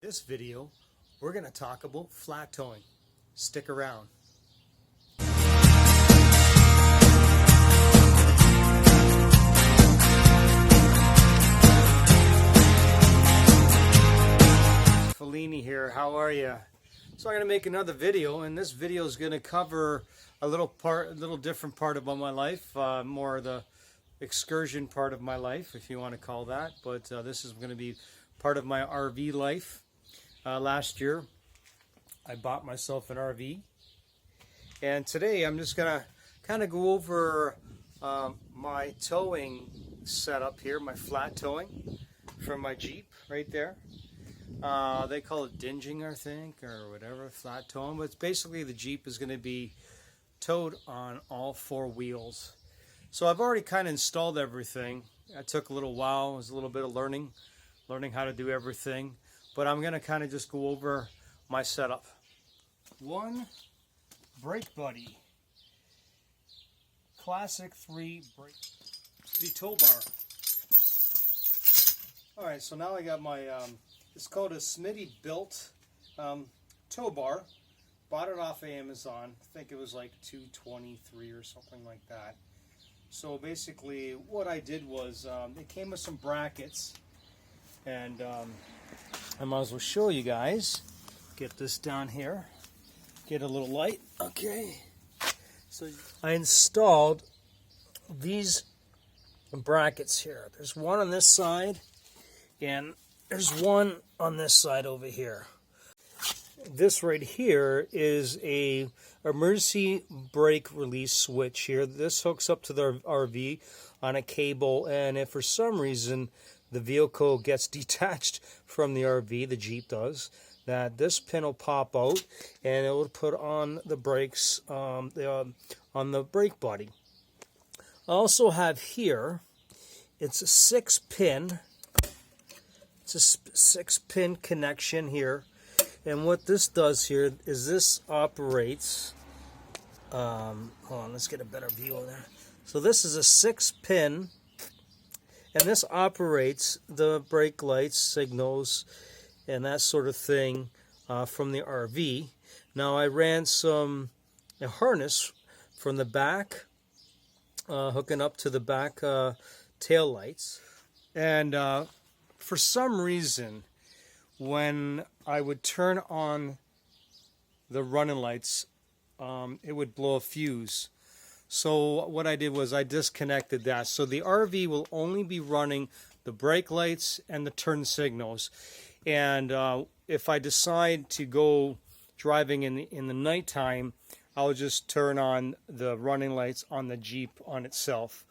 This video, we're going to talk about flat towing. Stick around. Fellini here, how are you? So I'm going to make another video, and this video is going to cover a little different part about my life, more the excursion part of my life, if you want to call that. But this is going to be part of my RV life. Last year, I bought myself an RV, and today I'm just gonna kind of go over my towing setup here, my flat towing from my Jeep right there. They call it dinghy, I think, or whatever, flat towing, but it's basically the Jeep is going to be towed on all four wheels. So I've already kind of installed everything. It took a little while. It was a little bit of learning how to do everything. But I'm going to kind of just go over my setup. One brake buddy. Classic 3 brake. The tow bar. Alright, so now I got my, it's called a Smittybilt tow bar. Bought it off of Amazon. I think it was like $223 or something like that. So basically what I did was, it came with some brackets. And I might as well show you guys. Get this down here. Get a little light. Okay. So I installed these brackets here. There's one on this side, and there's one on this side over here. This right here is a emergency brake release switch here. This hooks up to the RV on a cable, and if for some reason the vehicle gets detached from the RV, the Jeep does, that this pin will pop out and it will put on the brakes on the brake body. I also have here, it's a 6-pin. It's a 6-pin connection here. And what this does here is this operates, hold on, let's get a better view on there. So this is a 6-pin, and this operates the brake lights, signals, and that sort of thing from the RV. Now I ran a harness from the back, hooking up to the back tail lights. And for some reason, when I would turn on the running lights, it would blow a fuse. So what I did was I disconnected that. So the RV will only be running the brake lights and the turn signals. And if I decide to go driving in the nighttime, I'll just turn on the running lights on the Jeep on itself.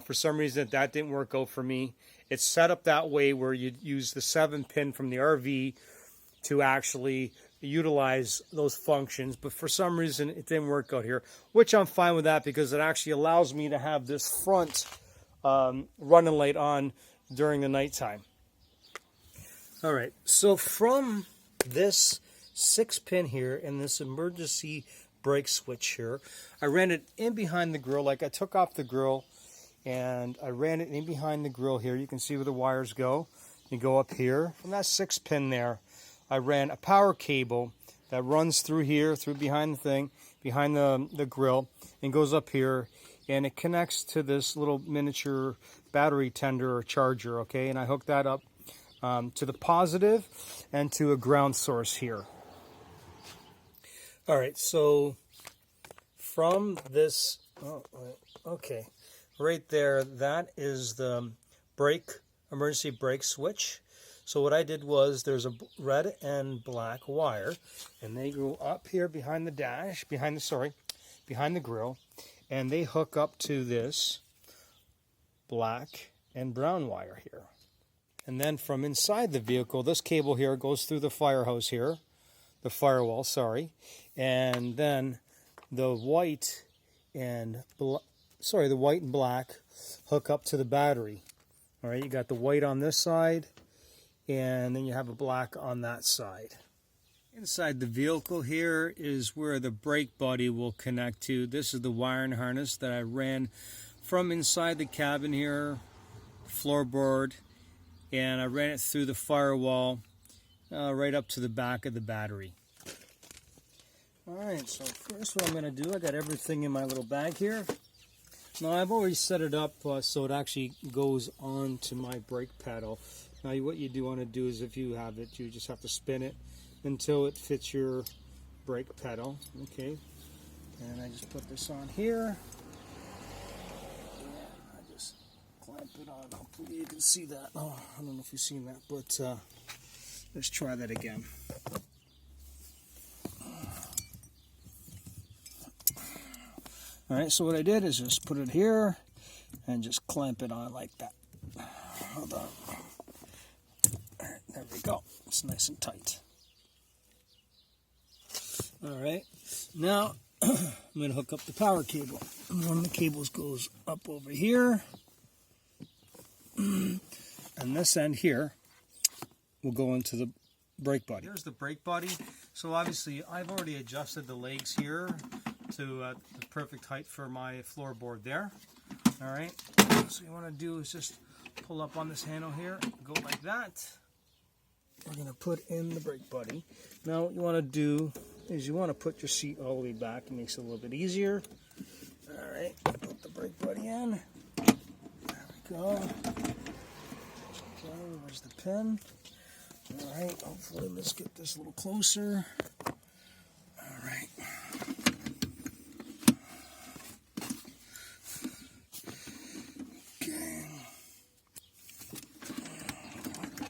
For some reason that didn't work out for me. It's set up that way where you use the 7-pin from the RV to actually utilize those functions, but for some reason it didn't work out here, which I'm fine with that because it actually allows me to have this front running light on during the nighttime. Alright, so from this 6-pin here and this emergency brake switch here, I ran it in behind the grill. Like I took off the grill and I ran it in behind the grill here. You can see where the wires go. You go up here. From that 6-pin there, I ran a power cable that runs through here, through behind the thing, behind the grill, and goes up here, and it connects to this little miniature battery tender or charger, okay? And I hooked that up to the positive and to a ground source here. All right, so from this, okay, right there, that is the emergency brake switch. So what I did was there's a red and black wire, and they go up here behind the dash, behind the grill, and they hook up to this black and brown wire here. And then from inside the vehicle, this cable here goes through the firewall, and then the white and black hook up to the battery. All right, you got the white on this side, and then you have a black on that side. Inside the vehicle here is where the brake body will connect to. This is the wiring harness that I ran from inside the cabin here, floorboard, and I ran it through the firewall right up to the back of the battery. Alright, so first what I'm going to do, I got everything in my little bag here. Now I've already set it up so it actually goes onto my brake pedal. Now what you do want to do is, if you have it, you just have to spin it until it fits your brake pedal. Okay, and I just put this on here. I just clamp it on. Hopefully you can see that. Oh, I don't know if you've seen that, but let's try that again. Alright, so what I did is just put it here and just clamp it on like that. Hold on. Alright, there we go. It's nice and tight. Alright, now I'm going to hook up the power cable. One of the cables goes up over here. And this end here will go into the brake body. Here's the brake body. So obviously I've already adjusted the legs here to the perfect height for my floorboard there. Alright, so you want to do is just pull up on this handle here, go like that. We're going to put in the brake buddy. Now what you want to do is you want to put your seat all the way back. It makes it a little bit easier. Alright, put the brake buddy in. There we go. Okay, where's the pin? Alright, hopefully let's get this a little closer. Alright.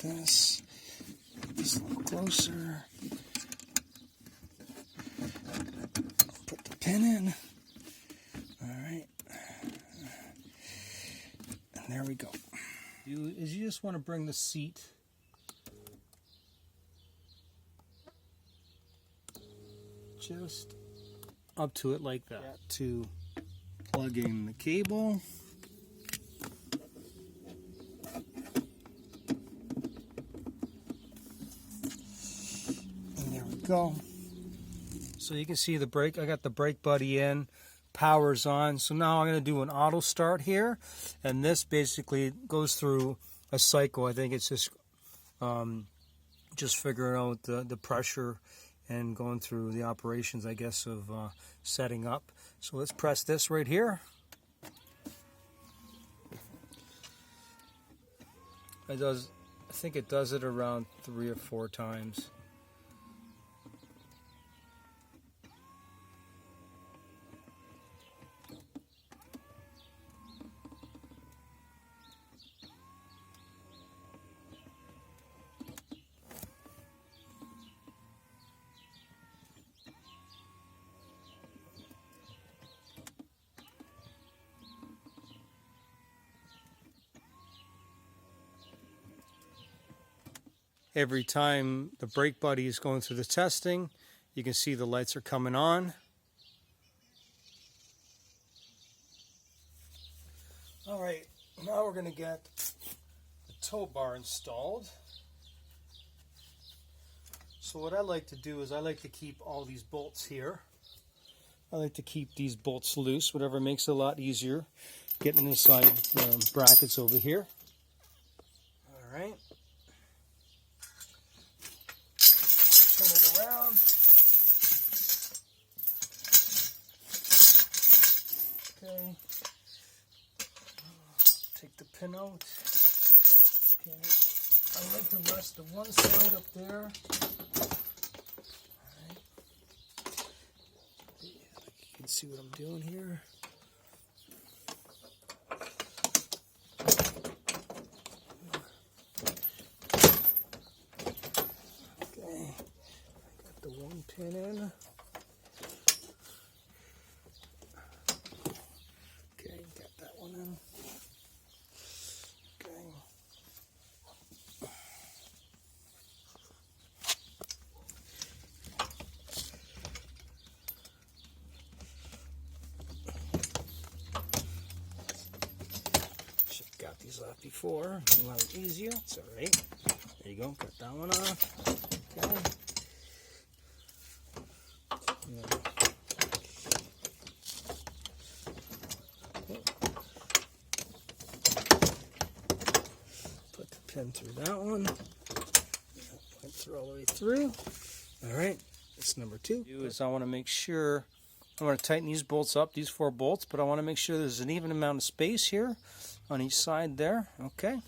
This a little closer. Put the pin in. Alright. And there we go. You just want to bring the seat just up to it like that. To plug in the cable. Go. So you can see the brake. I got the brake buddy in, power's on. So now I'm going to do an auto start here, and this basically goes through a cycle. I think it's just figuring out the pressure and going through the operations, I guess, of setting up. So let's press this right here. I think it does it around 3 or 4 times. Every time the brake buddy is going through the testing, you can see the lights are coming on. Alright, now we're going to get the tow bar installed. So what I like to do is I like to keep all these bolts here. I like to keep these bolts loose, whatever makes it a lot easier getting inside the brackets over here. Alright. Turn it around. Okay. Take the pin out. Okay. I like to rest the one side up there. Alright. You can see what I'm doing here. Pin in. Okay, got that one in. Okay. Should have got these off before. A lot easier. It's alright. There you go. Got that one off. Okay. Put the pin through that one. Went her all the way through. All right, that's number 2. I want to make sure, I want to tighten these bolts up, these 4 bolts, but I want to make sure there's an even amount of space here on each side there. Okay.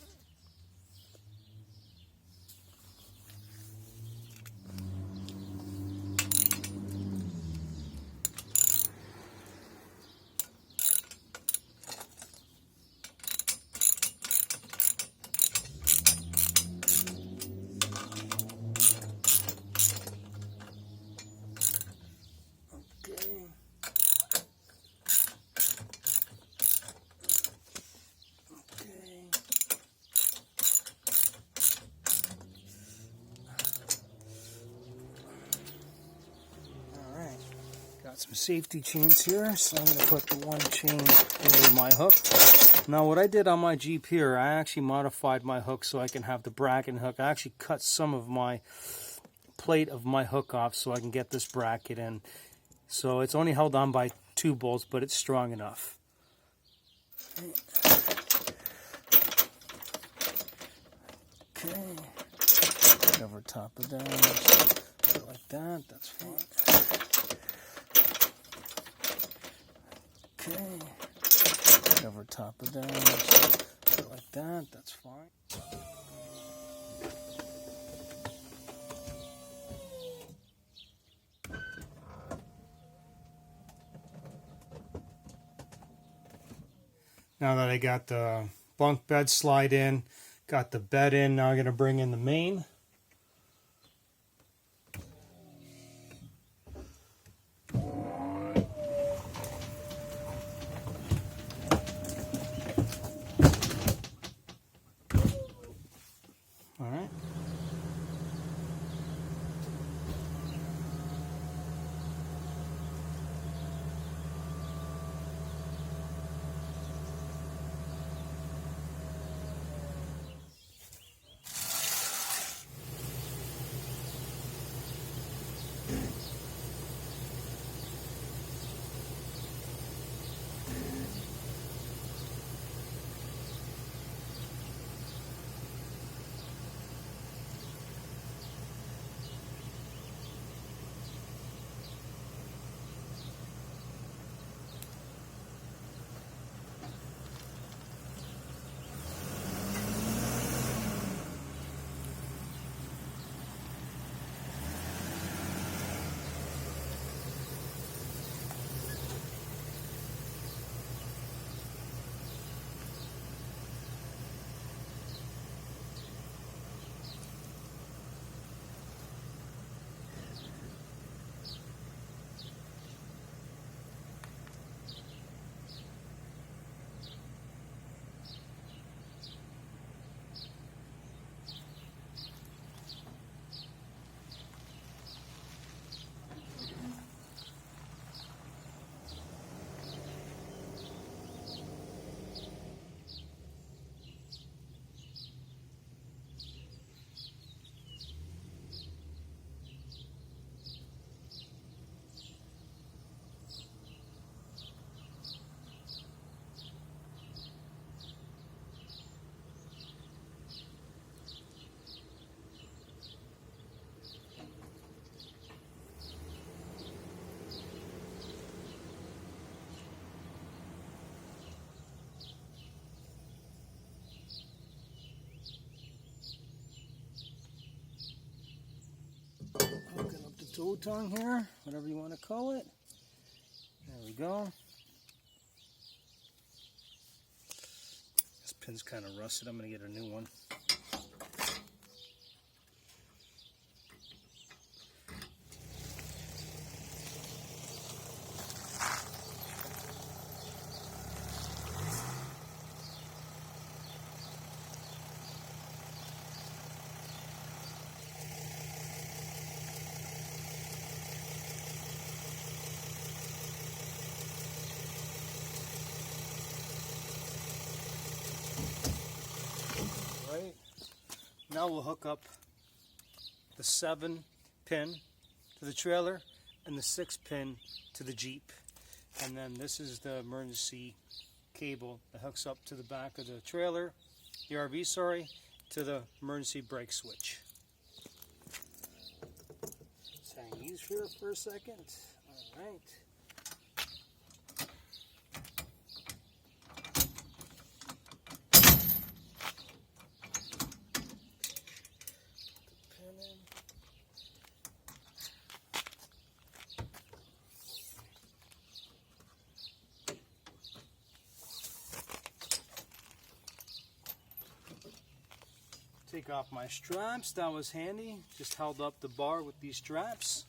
Got some safety chains here, so I'm going to put the one chain over my hook. Now what I did on my Jeep here, I actually modified my hook so I can have the bracket hook. I actually cut some of my plate of my hook off so I can get this bracket in. So it's only held on by 2 bolts, but it's strong enough. Okay, over top of that, put it like that, that's fine. Okay, over top of that, put it like that, that's fine. Now that I got the bunk bed slide in, got the bed in, now I'm going to bring in the main. All right. Tow tongue here, whatever you want to call it. There we go. This pin's kind of rusted. I'm going to get a new one. Now we'll hook up the 7-pin to the trailer and the 6-pin to the Jeep. And then this is the emergency cable that hooks up to the back of the trailer, the RV, sorry, to the emergency brake switch. these here for a second. All right. Take off my straps. That was handy. Just held up the bar with these straps.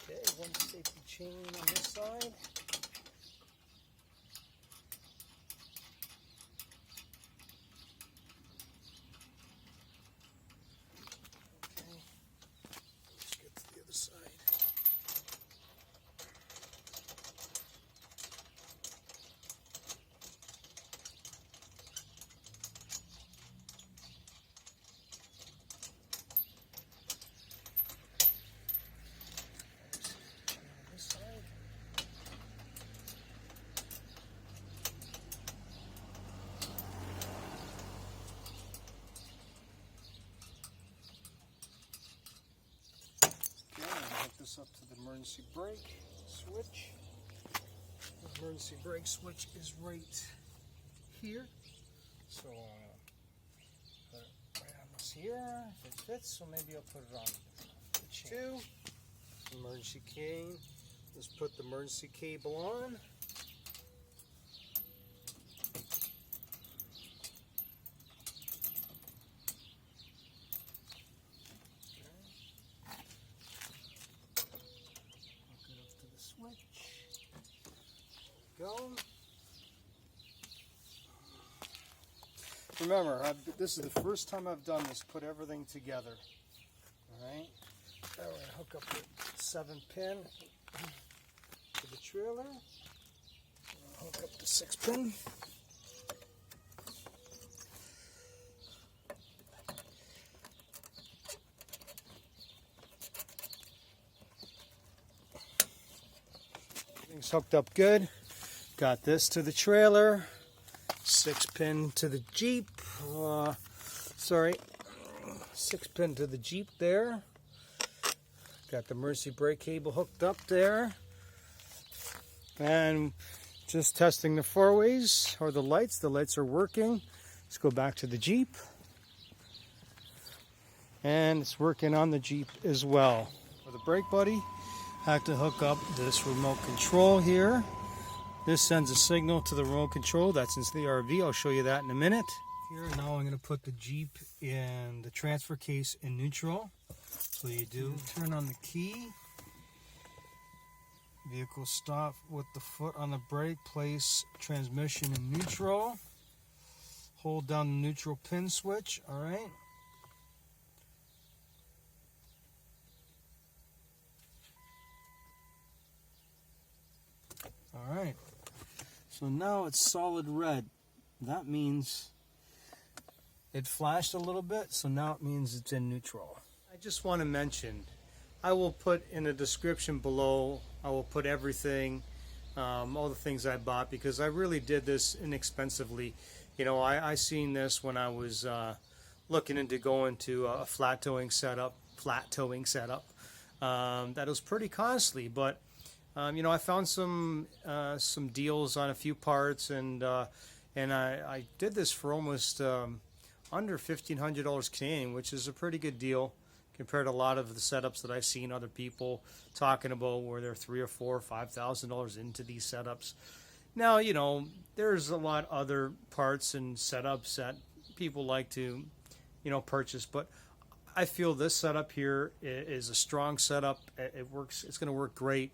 Okay, one safety chain on this side. This up to the emergency brake switch. The emergency brake switch is right here. So put it right on this here. If it fits, so maybe I'll put it on the chain. Emergency cane. Let's put the emergency cable on. Go. Remember, this is the first time I've done this, put everything together. Alright? Now we're going to hook up the 7-pin to the trailer. Hook up the 6-pin. Everything's hooked up good. Got this to the trailer, 6-pin to the Jeep, 6-pin to the Jeep there. Got the emergency brake cable hooked up there. And just testing the 4-ways, or the lights are working. Let's go back to the Jeep. And it's working on the Jeep as well. For the brake buddy, I have to hook up this remote control here. This sends a signal to the remote control. That's into the RV. I'll show you that in a minute. Here, now I'm going to put the Jeep in the transfer case in neutral. So you do turn on the key. Vehicle stop with the foot on the brake. Place transmission in neutral. Hold down the neutral pin switch. All right. All right. So now it's solid red. That means it flashed a little bit, so now it means it's in neutral. I just want to mention, I will put in the description below, I will put everything, all the things I bought, because I really did this inexpensively. You know, I seen this when I was looking into going to a flat towing setup, that was pretty costly, but you know, I found some deals on a few parts, and I did this for almost under $1,500 Canadian, which is a pretty good deal compared to a lot of the setups that I've seen other people talking about, where they're $3,000 or $4,000 or $5,000 into these setups. Now, you know, there's a lot other parts and setups that people like to, you know, purchase, but I feel this setup here is a strong setup. It works. It's going to work great.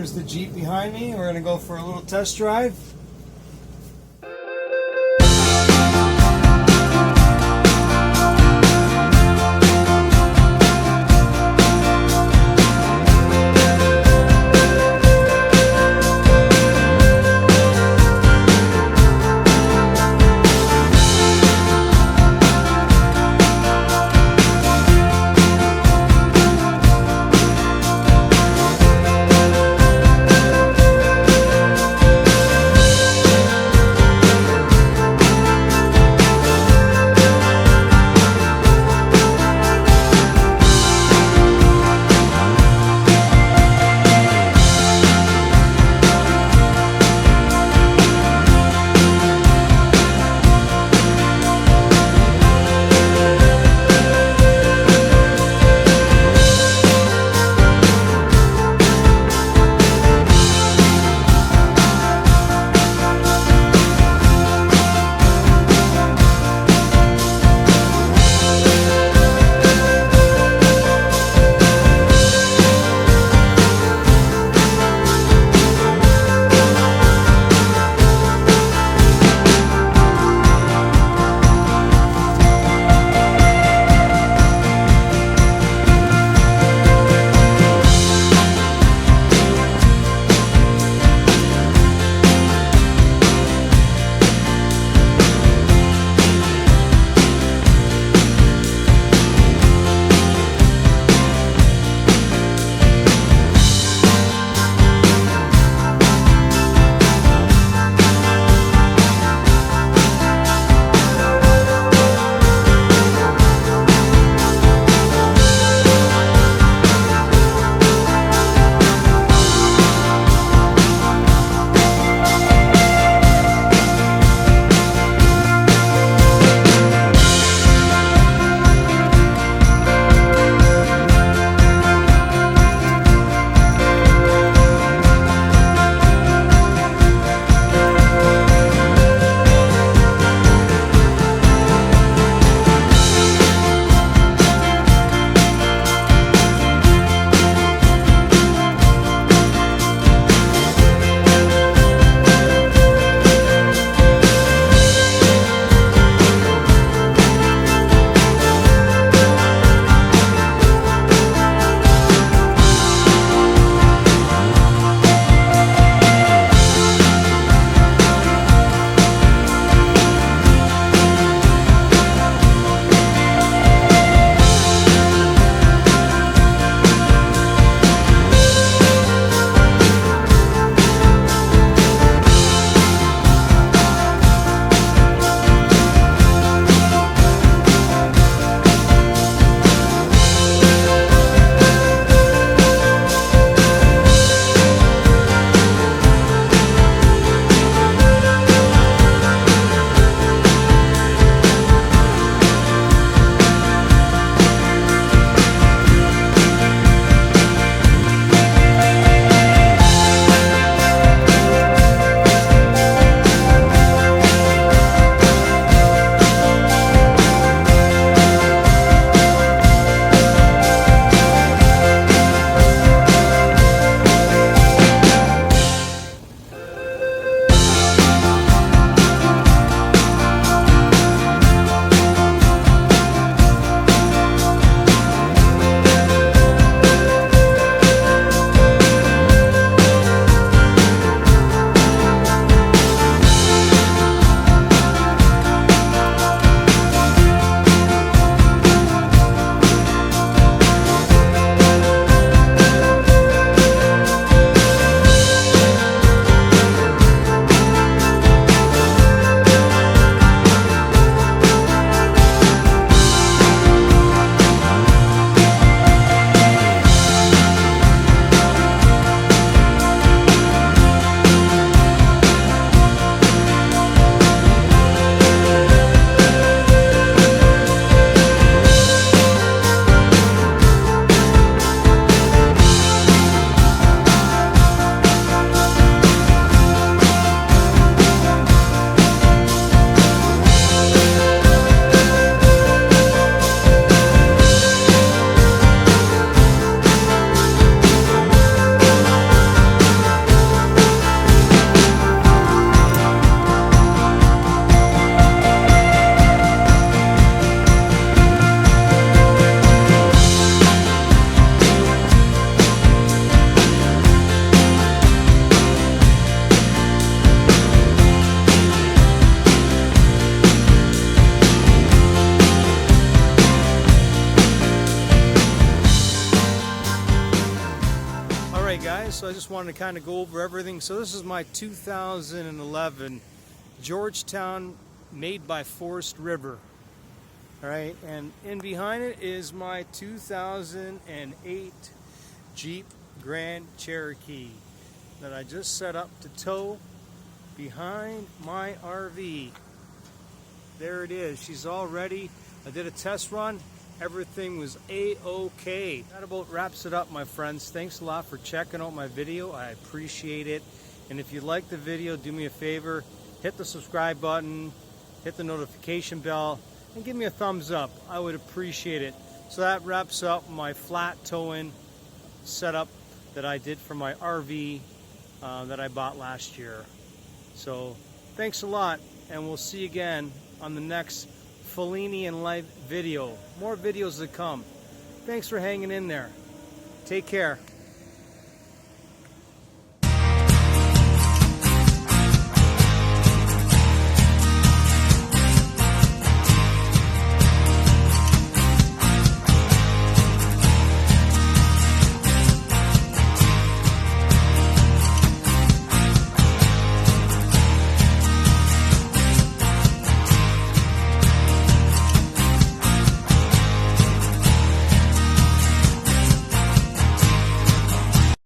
there's the Jeep behind me. We're going to go for a little test drive. so I just wanted to kind of go over everything. So this is my 2011 Georgetown made by Forest River. All right, and in behind it is my 2008 Jeep Grand Cherokee that I just set up to tow behind my RV. There it is. She's all ready. I did a test run. Everything was a-okay. That about wraps it up, my friends. Thanks a lot for checking out my video. I appreciate it. And if you like the video, do me a favor. Hit the subscribe button. Hit the notification bell. And give me a thumbs up. I would appreciate it. So that wraps up my flat towing setup that I did for my RV that I bought last year. So thanks a lot, and we'll see you again on the next Fellini and Life video. More videos to come. Thanks for hanging in there. Take care.